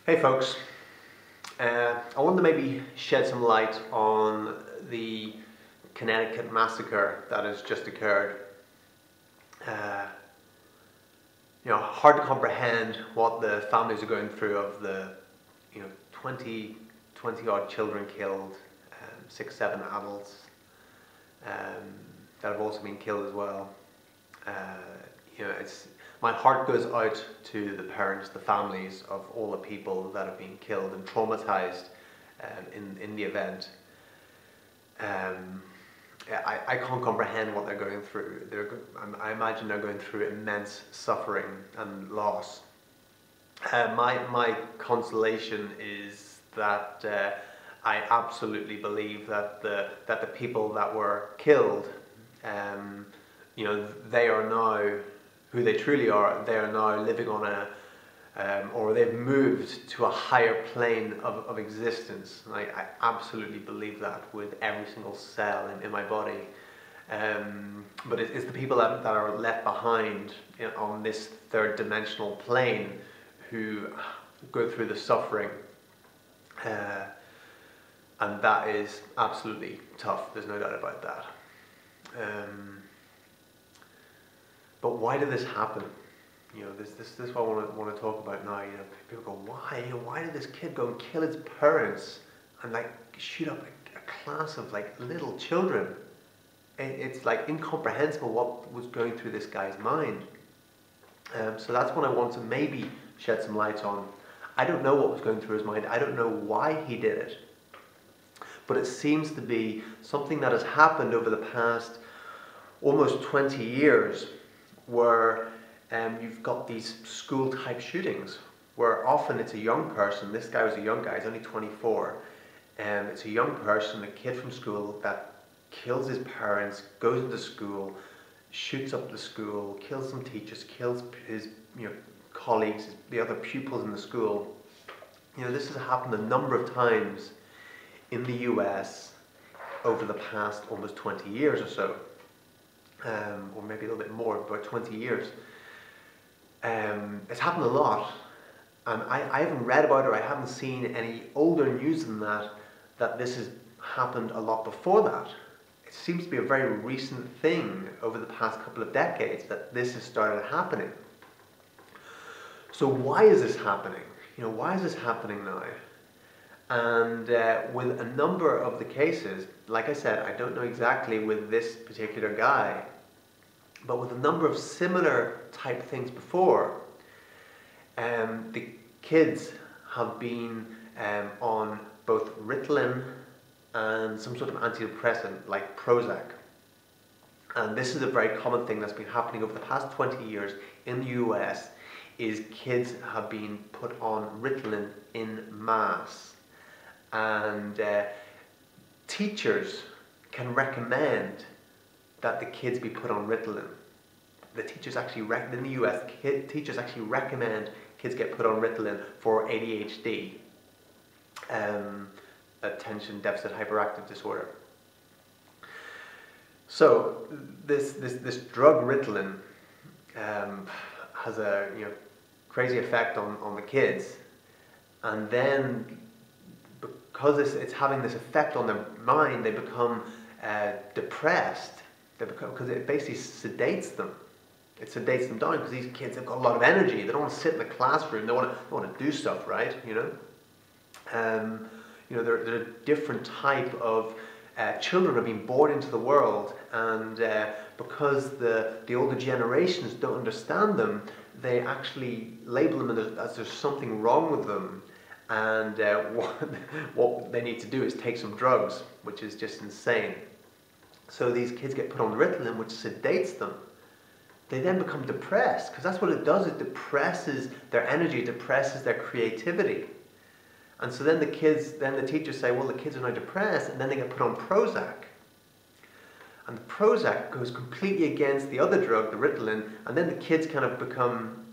Hey folks, I want to maybe shed some light on the Connecticut massacre that has just occurred. Hard to comprehend what the families are going through of the 20 odd children killed, 6, 7 adults that have also been killed as well. My heart goes out to the parents, the families of all the people that have been killed and traumatised in the event. I can't comprehend what they're going through. I imagine they're going through immense suffering and loss. My consolation is that I absolutely believe that the people that were killed, they are now who they truly are. They are now living on or they've moved to a higher plane of existence. And I absolutely believe that with every single cell in my body. But it's the people that are left behind on this third dimensional plane who go through the suffering. And that is absolutely tough, there's no doubt about that. But why did this happen? This is what I want to talk about now. People go, why? Why did this kid go and kill his parents and shoot up a class of little children? It's incomprehensible what was going through this guy's mind. So that's what I want to maybe shed some light on. I don't know what was going through his mind. I don't know why he did it. But it seems to be something that has happened over the past almost 20 years, where you've got these school type shootings where often it's a young person. This guy was a young guy, he's only 24. It's a young person, a kid from school, that kills his parents, goes into school, shoots up the school, kills some teachers, kills his colleagues, the other pupils in the school. This has happened a number of times in the US over the past almost 20 years or so. Or maybe a little bit more, about 20 years. It's happened a lot, and I haven't read about it, or I haven't seen any older news than that this has happened a lot before that. It seems to be a very recent thing over the past couple of decades that this has started happening. So why is this happening? Why is this happening now? And with a number of the cases, like I said, I don't know exactly with this particular guy, but with a number of similar type things before, the kids have been on both Ritalin and some sort of antidepressant like Prozac. And this is a very common thing that's been happening over the past 20 years in the US, is kids have been put on Ritalin in mass. And teachers can recommend that the kids be put on Ritalin. The teachers actually, in the US, teachers actually recommend kids get put on Ritalin for ADHD, attention deficit hyperactive disorder. So this drug Ritalin has a crazy effect on the kids, and then because it's having this effect on their mind, they become depressed. Because it basically sedates them. It sedates them down, because these kids have got a lot of energy. They don't want to sit in the classroom. They want to do stuff, right? There are a different type of children are being born into the world, and because the older generations don't understand them, they actually label them as there's something wrong with them. And what they need to do is take some drugs, which is just insane. So these kids get put on Ritalin, which sedates them. They then become depressed, because that's what it does. It depresses their energy, depresses their creativity. And so then the teachers say, well, the kids are now depressed, and then they get put on Prozac. And the Prozac goes completely against the other drug, the Ritalin, and then the kids kind of become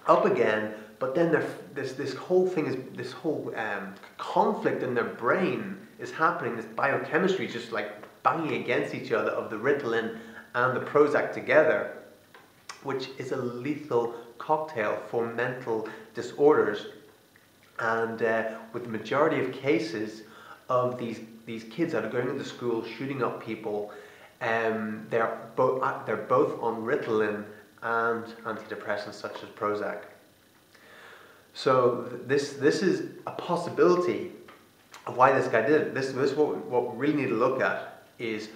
up again. But then this whole conflict in their brain is happening. This biochemistry is just banging against each other of the Ritalin and the Prozac together, which is a lethal cocktail for mental disorders. And with the majority of cases of these kids that are going into school shooting up people, they're both on Ritalin and antidepressants such as Prozac. So this is a possibility of why this guy did it. This what we really need to look at is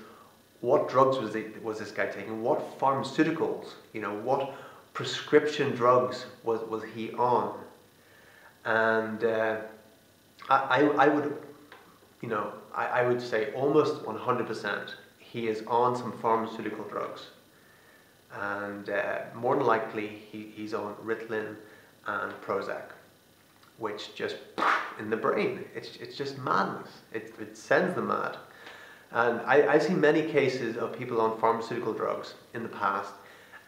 what drugs was this guy taking? What pharmaceuticals? What prescription drugs was he on? And I would, I would say almost 100% he is on some pharmaceutical drugs, and more than likely he's on Ritalin and Prozac, which just in the brain, it's just madness. It sends them mad. And I've seen many cases of people on pharmaceutical drugs in the past,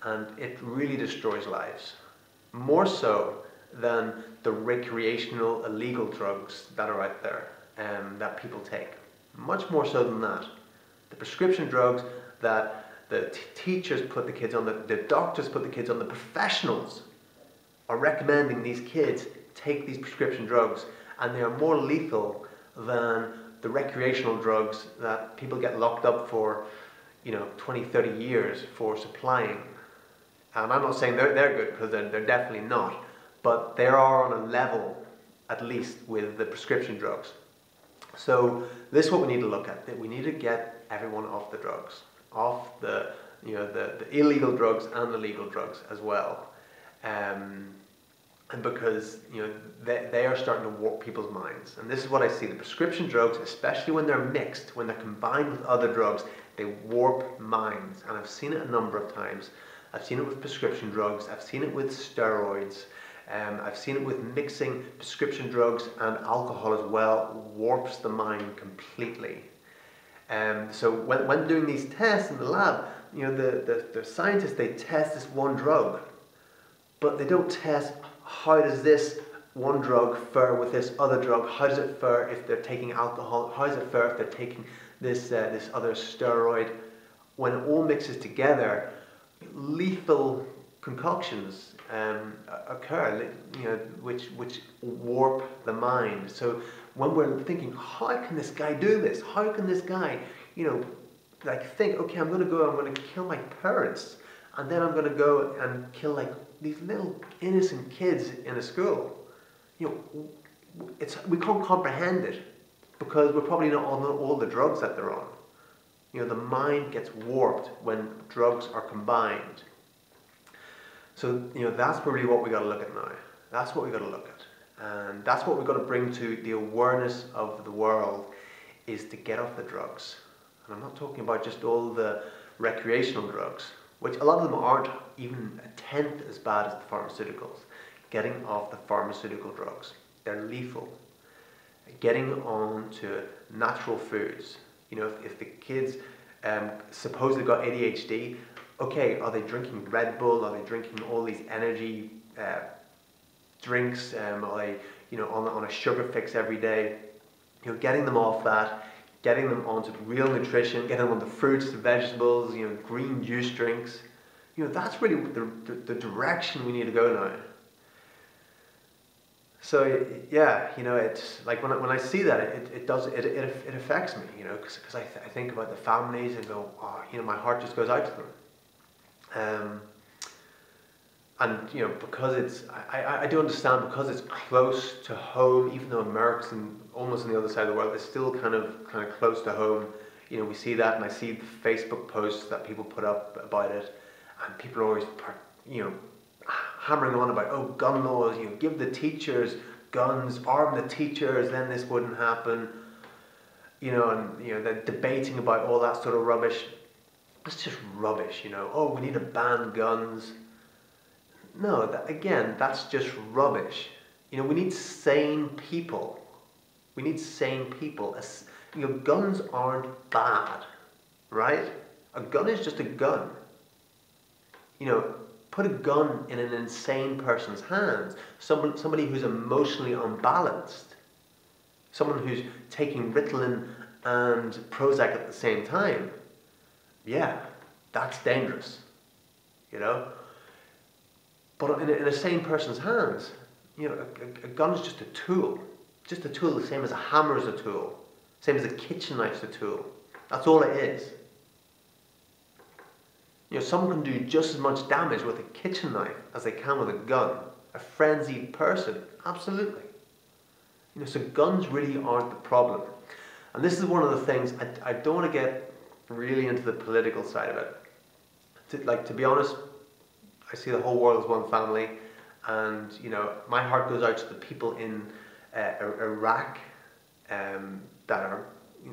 and it really destroys lives, more so than the recreational illegal drugs that are out there that people take. Much more so than that. The prescription drugs that the teachers put the kids on, the doctors put the kids on, the professionals are recommending these kids take these prescription drugs, and they are more lethal than the recreational drugs that people get locked up for 20, 30 years for supplying. And I'm not saying they're good, because they're definitely not, but they are on a level, at least, with the prescription drugs. So this is what we need to look at. That we need to get everyone off the drugs, off the illegal drugs and the legal drugs as well, and because they are starting to warp people's minds. And this is what I see: the prescription drugs, especially when they're mixed, when they're combined with other drugs, they warp minds. And I've seen it a number of times. I've seen it with prescription drugs. I've seen it with steroids. I've seen it with mixing prescription drugs and alcohol as well. Warps the mind completely. So when doing these tests in the lab, the scientists, they test this one drug, but they don't test how does this one drug fare with this other drug. How does it fare if they're taking alcohol? How does it fare if they're taking this other steroid? When it all mixes together, lethal concoctions occur, which warp the mind. So when we're thinking, how can this guy do this? How can this guy, think, okay, I'm going to kill my parents, and then I'm going to go and kill these little innocent kids in a school. We can't comprehend it because we're probably not on all the drugs that they're on. The mind gets warped when drugs are combined. So, that's really what we got to look at now. That's what we got to look at. And that's what we've got to bring to the awareness of the world, is to get off the drugs. And I'm not talking about just all the recreational drugs, which a lot of them aren't even a tenth as bad as the pharmaceuticals. Getting off the pharmaceutical drugs. They're lethal. Getting on to natural foods. If the kids supposedly got ADHD, okay, are they drinking Red Bull? Are they drinking all these energy drinks? Are they, on a sugar fix every day? Getting them off that, getting them onto real nutrition, getting them onto fruits and vegetables, green juice drinks. That's really the direction we need to go now. So yeah, it's like when I see that, it affects me, because I think about the families and go, oh, my heart just goes out to them. And because I do understand, because it's close to home, even though America's almost on the other side of the world, it's still kind of close to home. We see that, and I see the Facebook posts that people put up about it, and people are always hammering on about, gun laws, give the teachers guns, arm the teachers, then this wouldn't happen, and they're debating about all that sort of rubbish. It's just rubbish, we need to ban guns. No, that's just rubbish. We need sane people. We need sane people. Guns aren't bad, right? A gun is just a gun. Put a gun in an insane person's hands, somebody who's emotionally unbalanced, someone who's taking Ritalin and Prozac at the same time. Yeah, that's dangerous, But in a sane person's hands, a gun is just a tool. Just a tool, the same as a hammer is a tool. Same as a kitchen knife is a tool. That's all it is. Someone can do just as much damage with a kitchen knife as they can with a gun. A frenzied person, absolutely. So guns really aren't the problem. And this is one of the things, I don't want to get really into the political side of it. To be honest, I see the whole world as one family, and my heart goes out to the people in Iraq that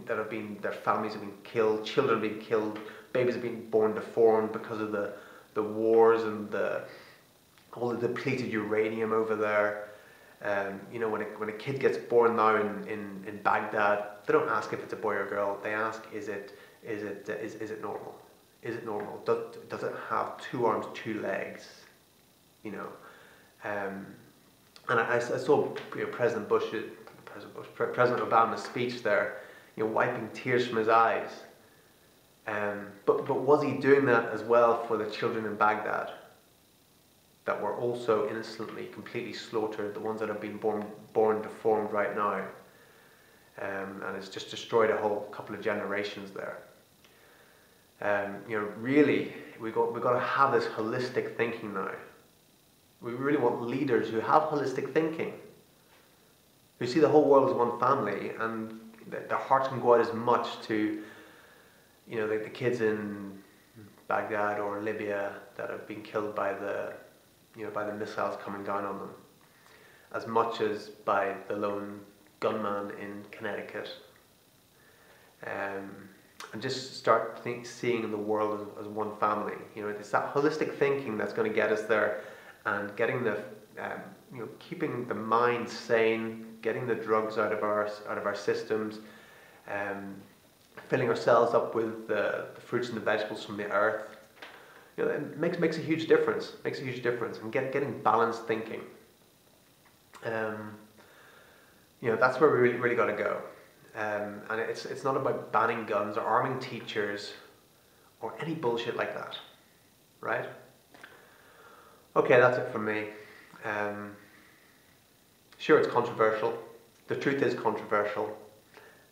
have been, their families have been killed, children have been killed, babies have been born deformed because of the wars and all the depleted uranium over there. When a kid gets born now in Baghdad, they don't ask if it's a boy or girl. They ask, is it normal? Is it normal? Does it have 2 arms, 2 legs? And I saw President Obama's speech there, wiping tears from his eyes. But was he doing that as well for the children in Baghdad that were also innocently, completely slaughtered, the ones that have been born deformed right now? And it's just destroyed a whole couple of generations there. Really, we've got to have this holistic thinking now. We really want leaders who have holistic thinking, who see the whole world as one family, and their hearts can go out as much to, the kids in Baghdad or Libya that have been killed by the missiles coming down on them, as much as by the lone gunman in Connecticut. And just start seeing the world as one family. It's that holistic thinking that's going to get us there, and getting keeping the mind sane, getting the drugs out of our systems, filling ourselves up with the fruits and the vegetables from the earth. It makes a huge difference. Makes a huge difference, and getting balanced thinking. That's where we really got to go. And it's not about banning guns or arming teachers or any bullshit like that, right? Okay, that's it from me. Sure, it's controversial. The truth is controversial,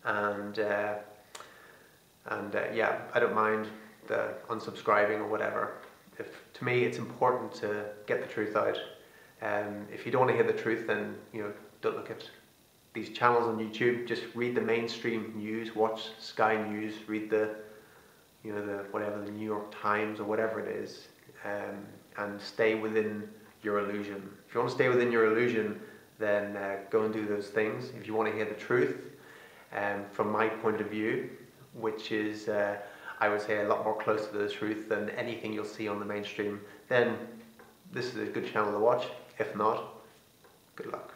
and yeah, I don't mind the unsubscribing or whatever. To me, it's important to get the truth out. If you don't want to hear the truth, then don't look at these channels on YouTube. Just read the mainstream news, watch Sky News, read the the New York Times or whatever it is, and stay within your illusion. If you want to stay within your illusion, then go and do those things. If you want to hear the truth, from my point of view, which is I would say a lot more close to the truth than anything you'll see on the mainstream, then this is a good channel to watch. If not, good luck.